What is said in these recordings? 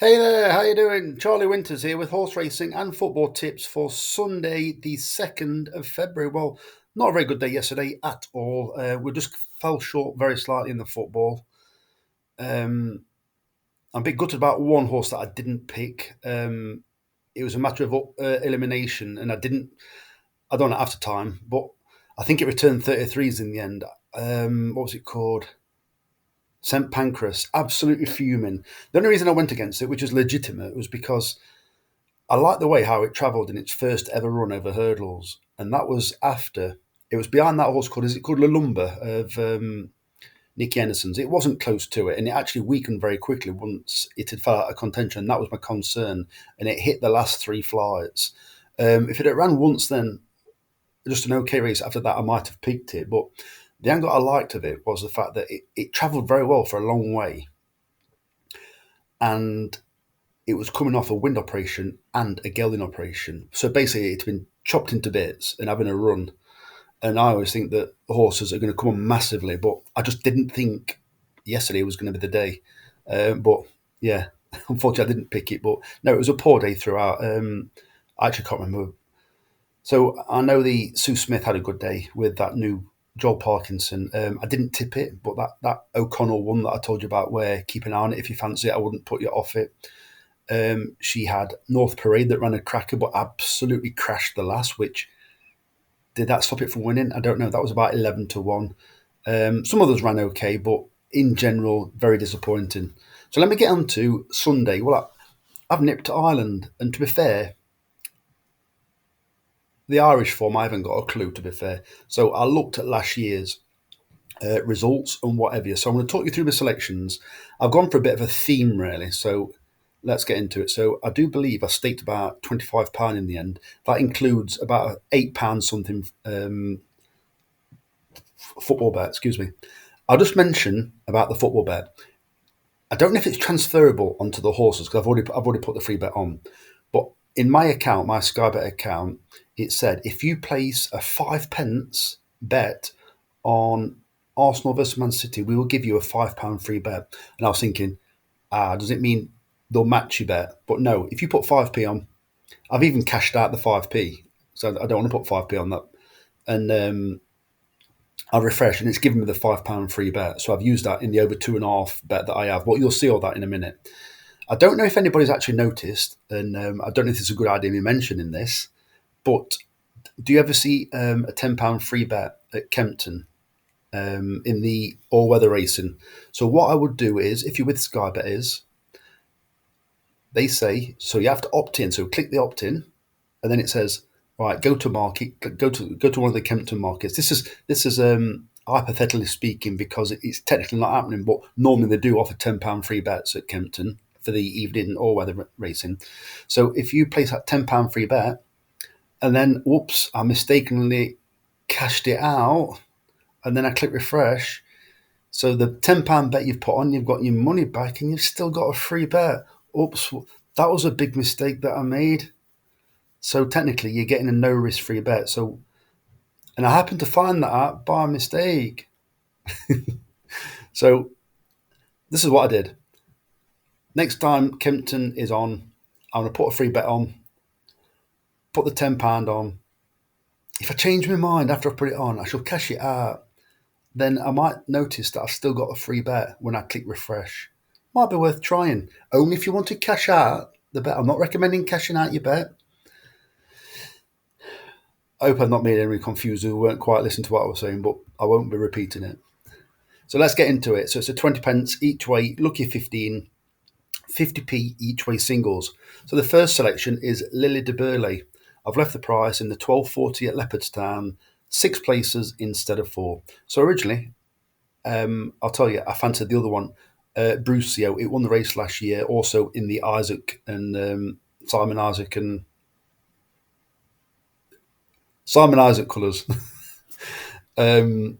Hey there, how you doing? Charlie Winters here with horse racing and football tips for Sunday, the 2nd of February. Well, not a very good day yesterday at all. We just fell short very slightly in the football. Um, I'm a bit gutted about one horse that I didn't pick. It was a matter of elimination, and I don't know after time, but I think it returned 33s in the end. What was it called? St Pancras, absolutely fuming. The only reason I went against it, which is legitimate, was because I like the way how it travelled in its first ever run over hurdles, and that was after it was behind that horse called, is it called Lalumba of Nicky Anderson's. It wasn't close to it, and it actually weakened very quickly once it had fell out of contention. That was my concern, and it hit the last three flights. If it had ran once, then just an okay race. After that, I might have picked it, but the angle I liked of it was the fact that it travelled very well for a long way, and it was coming off a wind operation and a gelding operation. So basically, it's been chopped into bits and having a run. And I always think that horses are going to come on massively, but I just didn't think yesterday was going to be the day. But yeah, unfortunately, I didn't pick it. But no, it was a poor day throughout. I actually can't remember. So I know the Sue Smith had a good day with that new Joel Parkinson. I didn't tip it, but that O'Connell one that I told you about, where keep an eye on it if you fancy it, I wouldn't put you off it. She had North Parade that ran a cracker, but absolutely crashed the last. Which did that stop it from winning? I don't know. That was about 11-1. Some others ran okay, but in general, very disappointing. So let me get on to Sunday. Well, I've nipped to Ireland, and to be fair, the Irish form I haven't got a clue. To be fair, so I looked at last year's results and whatever. So I'm going to talk you through the selections. I've gone for a bit of a theme, really. So let's get into it. So I do believe I staked about £25 in the end. That includes about £8 something football bet. Excuse me. I'll just mention about the football bet. I don't know if it's transferable onto the horses because I've already put the free bet on. But in my account, my Sky Bet account, it said if you place a 5 pence bet on Arsenal versus Man City, we will give you a £5 free bet. And I was thinking, does it mean they'll match your bet? But no, if you put 5p on, I've even cashed out the 5p. So I don't want to put 5p on that. And I refresh and it's given me the £5 free bet. So I've used that in the over 2.5 bet that I have. But you'll see all that in a minute. I don't know if anybody's actually noticed, and I don't know if it's a good idea me mentioning this, but do you ever see a £10 free bet at Kempton in the all-weather racing? So what I would do is, if you're with Sky Bet, they say, so you have to opt in. So click the opt-in, and then it says, all right, go to market, go to one of the Kempton markets. This is hypothetically speaking because it's technically not happening, but normally they do offer £10 free bets at Kempton for the evening all-weather racing. So if you place that £10 free bet, and then whoops, I mistakenly cashed it out, and then I click refresh. So the £10 bet you've put on, you've got your money back, and you've still got a free bet. Oops, that was a big mistake that I made. So technically, you're getting a no risk free bet. So, and I happened to find that out by mistake. So this is what I did. Next time Kempton is on, I'm going to put a free bet on, put the £10 on. If I change my mind after I put it on, I shall cash it out. Then I might notice that I've still got a free bet when I click refresh. Might be worth trying. Only if you want to cash out the bet. I'm not recommending cashing out your bet. I hope I've not made anyone confused who weren't quite listening to what I was saying, but I won't be repeating it. So let's get into it. So it's a 20 pence each way, lucky 15, 50p each way singles. So the first selection is Lily de Burley. I've left the price in the 12.40 at Leopardstown, 6 places instead of 4. So originally, I'll tell you, I fancied the other one, Brucio. It won the race last year, also in the Isaac and Simon Isaac colours. Simon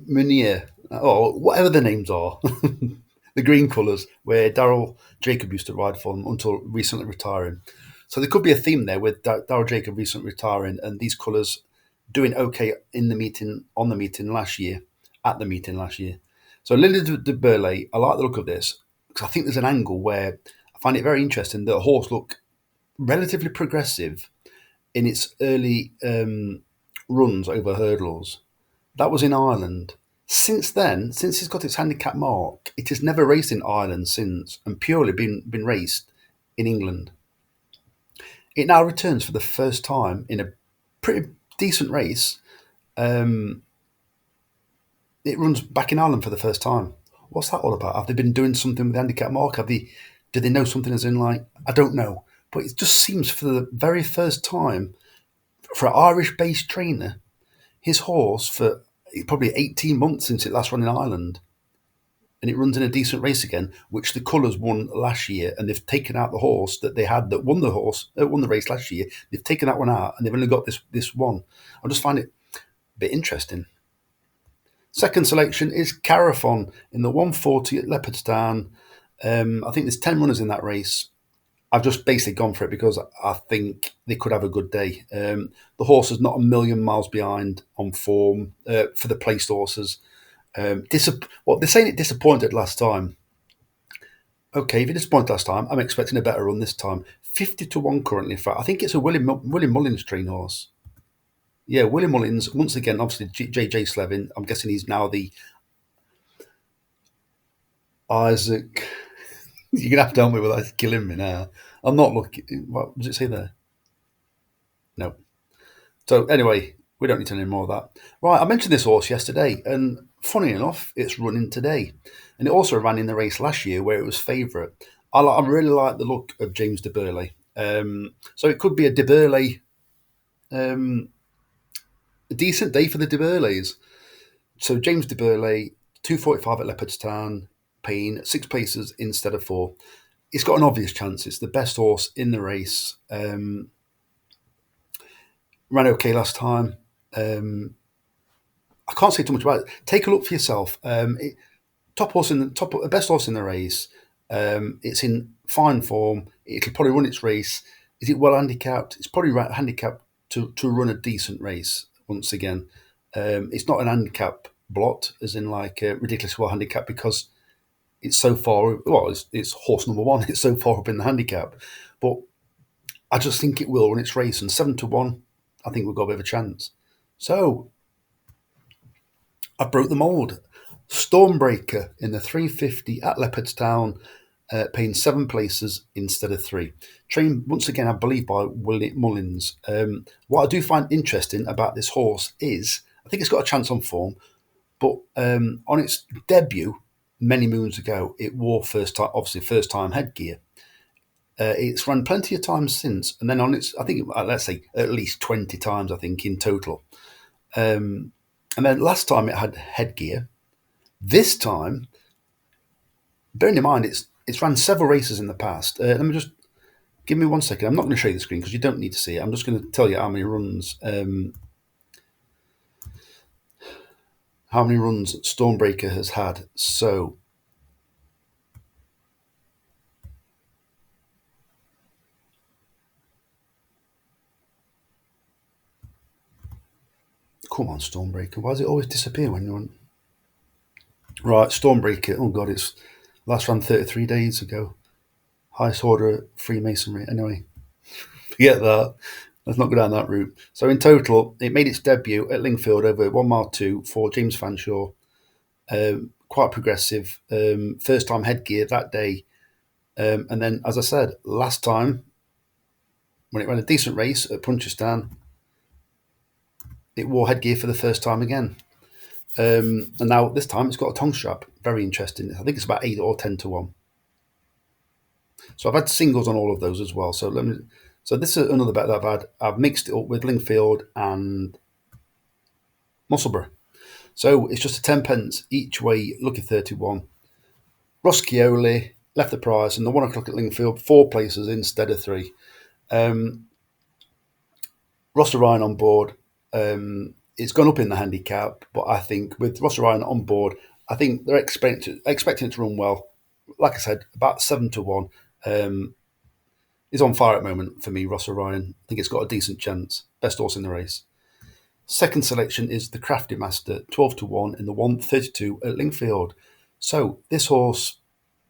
Munier, or whatever the names are, the green colours, where Daryl Jacob used to ride for them until recently retiring. So there could be a theme there with Daryl Jacob recently retiring and these colours doing okay in the meeting, on the meeting last year, at the meeting last year. So Lily de Burley, I like the look of this. because I think there's an angle where I find it very interesting that a horse looked relatively progressive in its early runs over hurdles. That was in Ireland. Since then, since it's got its handicap mark, it has never raced in Ireland since, and purely been raced in England. It now returns for the first time in a pretty decent race. Um, it runs back in Ireland for the first time. What's that all about? Have they been doing something with the handicap mark? Do they know something as in like, I don't know. But it just seems for the very first time for an Irish-based trainer, his horse for probably 18 months since it last run in Ireland, and it runs in a decent race again, which the Colours won last year, and they've taken out the horse that they had that won the race last year. They've taken that one out, and they've only got this one. I just find it a bit interesting. Second selection is Carathon in the 140 at Leopardstown. I think there's 10 runners in that race. I've just basically gone for it because I think they could have a good day. The horse is not a million miles behind on form for the placed horses. Well, they're saying it disappointed last time. Okay, if it disappointed last time, I'm expecting a better run this time. 50-1 currently, in fact. I think it's a William Mullins train horse. Yeah, William Mullins, once again, obviously JJ Slevin. I'm guessing he's now the Isaac. You're going to have to help me with that. It's killing me now. I'm not looking. What does it say there? No. So anyway, we don't need to know more of that. Right, I mentioned this horse yesterday, and funny enough, it's running today. And it also ran in the race last year where it was favourite. I really like the look of James de Burley. So it could be a de Burley, a decent day for the de Burleys. So James de Burley, 245 at Leopardstown, paying 6 places instead of 4. It's got an obvious chance. It's the best horse in the race. Ran okay last time. I can't say too much about it. Take a look for yourself. Best horse in the race. It's in fine form. It'll probably run its race. Is it well handicapped? It's probably handicapped to run a decent race. Once again, it's not an handicap blot, as in like ridiculously well handicapped because it's so far. Well, it's horse number 1. It's so far up in the handicap, but I just think it will run its race. And 7-1, I think we've got a bit of a chance. So I broke the mould. Stormbreaker in the 350 at Leopardstown, paying 7 places instead of 3. Trained once again, I believe, by William Mullins. What I do find interesting about this horse is I think it's got a chance on form, but on its debut many moons ago, it wore first time headgear. It's run plenty of times since, and then on its, I think, let's say at least 20 times, I think, in total. And then last time it had headgear. This time, bearing in mind it's ran several races in the past. Let me just give me 1 second. I'm not going to show you the screen because you don't need to see it. I'm just going to tell you how many runs Stormbreaker has had. So come on, Stormbreaker. Why does it always disappear when you're on? Right, Stormbreaker. Oh God, it's last ran 33 days ago. Highest order Freemasonry. Anyway, forget that. Let's not go down that route. So in total, it made its debut at Lingfield over 1 mile 2 for James Fanshawe. Quite progressive. First time headgear that day. And then, as I said, last time, when it ran a decent race at Punchestown, it wore headgear for the first time again. And now this time it's got a tongue strap. Very interesting. I think it's about 8 or 10-1. So I've had singles on all of those as well. So this is another bet that I've had. I've mixed it up with Lingfield and Musselburgh. So it's just a 10 pence each way, lucky 31. Ross Chioli left the price, and the 1 o'clock at Lingfield, 4 places instead of 3. Ross Ryan on board. It's gone up in the handicap, but I think with Ross Ryan on board, I think they're expecting it to run well. Like I said, about 7-1. Is on fire at the moment for me, Ross Ryan. I think it's got a decent chance. Best horse in the race. Second selection is the Crafty Master, 12-1 in the 132 at Lingfield. So this horse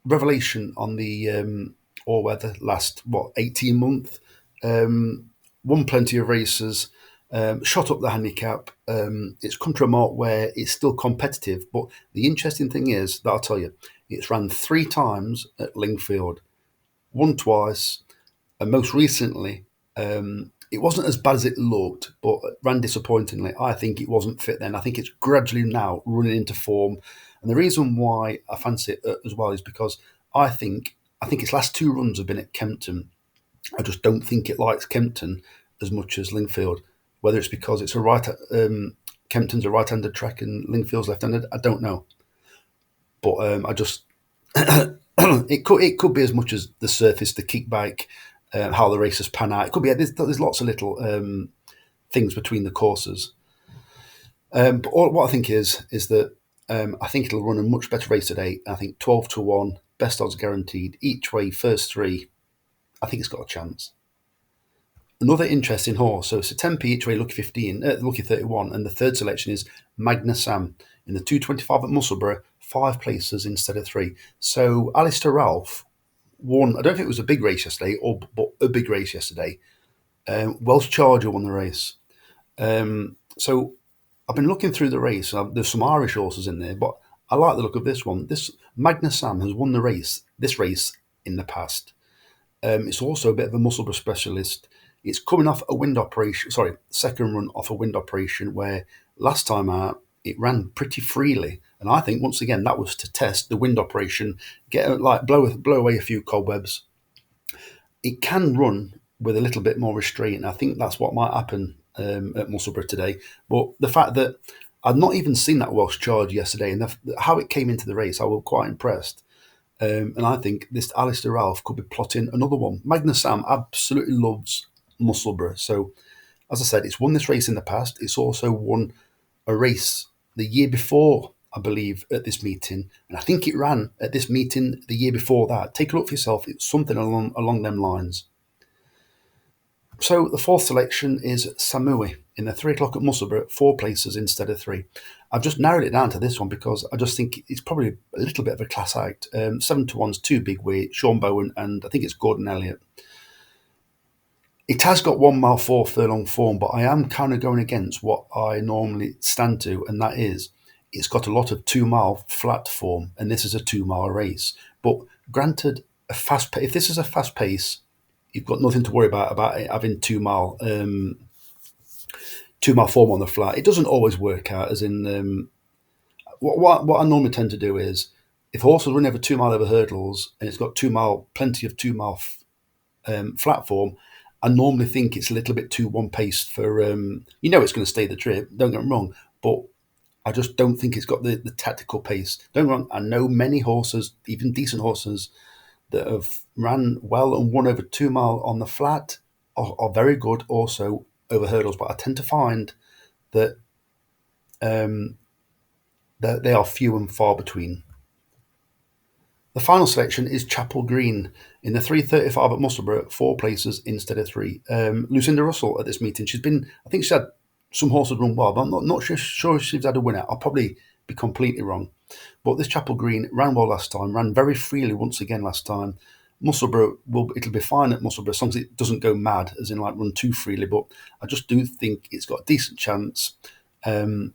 revelation on the all weather last 18 months. Won plenty of races, shot up the handicap. It's come to a mark where it's still competitive. But the interesting thing is that I'll tell you, it's ran 3 times at Lingfield, won twice, and most recently, it wasn't as bad as it looked, but ran disappointingly. I think it wasn't fit then. I think it's gradually now running into form, and the reason why I fancy it as well is because I think its last 2 runs have been at Kempton. I just don't think it likes Kempton as much as Lingfield. Whether it's because it's a Kempton's a right-handed track and Lingfield's left-handed, I don't know. But I just it could be as much as the surface, the kickback, how the races pan out. It could be there's lots of little things between the courses. But what I think is that I think it'll run a much better race today. I think 12-1, best odds guaranteed each way, first 3. I think it's got a chance. Another interesting horse. So it's a 10p each way, lucky 15, lucky 31, and the third selection is Magna Sam in the 225 at Musselburgh, 5 places instead of 3. So Alistair Ralph won. I don't know if it was a big race yesterday, but a big race yesterday. Welsh Charger won the race. So I've been looking through the race. There's some Irish horses in there, but I like the look of this one. This Magna Sam has won this race in the past. It's also a bit of a Musselburgh specialist. It's coming off a wind operation, second run off a wind operation where last time out it ran pretty freely. And I think once again that was to test the wind operation, blow away a few cobwebs. It can run with a little bit more restraint. I think that's what might happen at Musselburgh today. But the fact that I'd not even seen that Welsh charge yesterday and how it came into the race, I was quite impressed. And I think this Alistair Ralph could be plotting another one. Magna Sam absolutely loves Musselburgh. So, as I said, it's won this race in the past. It's also won a race the year before, I believe, at this meeting. And I think it ran at this meeting the year before that. Take a look for yourself. It's something along them lines. So the fourth selection is Samui in the 3 o'clock at Musselburgh, 4 places instead of 3. I've just narrowed it down to this one because I just think it's probably a little bit of a class act. 7-1's too big weight, Sean Bowen, and I think it's Gordon Elliott. It has got 1 mile 4 furlong form, but I am kind of going against what I normally stand to, and that is it's got a lot of 2 mile flat form, and this is a 2 mile race. But granted, if this is a fast pace, you've got nothing to worry about it having 2 mile 2 mile form on the flat. It doesn't always work out. As in, what I normally tend to do is if a horse is running over 2 mile over hurdles and it's got plenty of 2 mile flat form, I normally think it's a little bit too one paced for it's going to stay the trip. Don't get me wrong, but I just don't think it's got the tactical pace. Don't get me wrong. I know many horses, even decent horses, that have ran well and won over 2 mile on the flat are very good also over hurdles, but I tend to find that that they are few and far between. The final selection is Chapel Green in the 3:35 at Musselburgh, 4 places instead of 3. Lucinda Russell at this meeting, I think she had some horses run well, but I'm not sure she's had a winner. I'll probably be completely wrong. But this Chapel Green ran well last time, ran very freely once again last time. Musselburgh, it'll be fine at Musselburgh as long as it doesn't go mad, as in like run too freely. But I just do think it's got a decent chance. And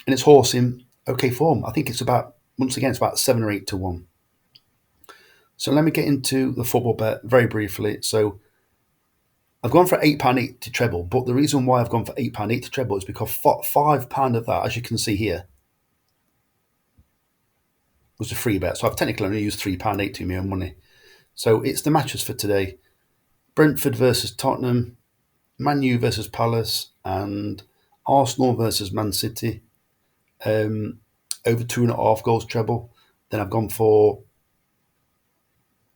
its horse in okay form. I think it's about 7 or 8-1. So let me get into the football bet very briefly. So I've gone for £8.80 to treble, but the reason why I've gone for £8.80 to treble is because £5 of that, as you can see here, was a free bet. So I've technically only used £3.80 to my own money. So it's the matches for today. Brentford versus Tottenham, Man U versus Palace, and Arsenal versus Man City. Over 2.5 goals treble. Then I've gone for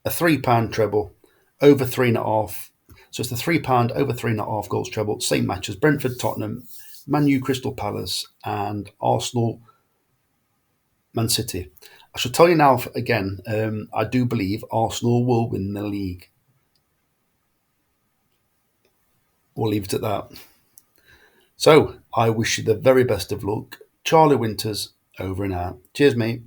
a £3 treble, over 3.5. So it's the £3 over 3.5 goals treble. Same matches: Brentford, Tottenham, Man U, Crystal Palace, and Arsenal, Man City. I should tell you now again, I do believe Arsenal will win the league. We'll leave it at that. So I wish you the very best of luck. Charlie Winters, over and out. Cheers, mate.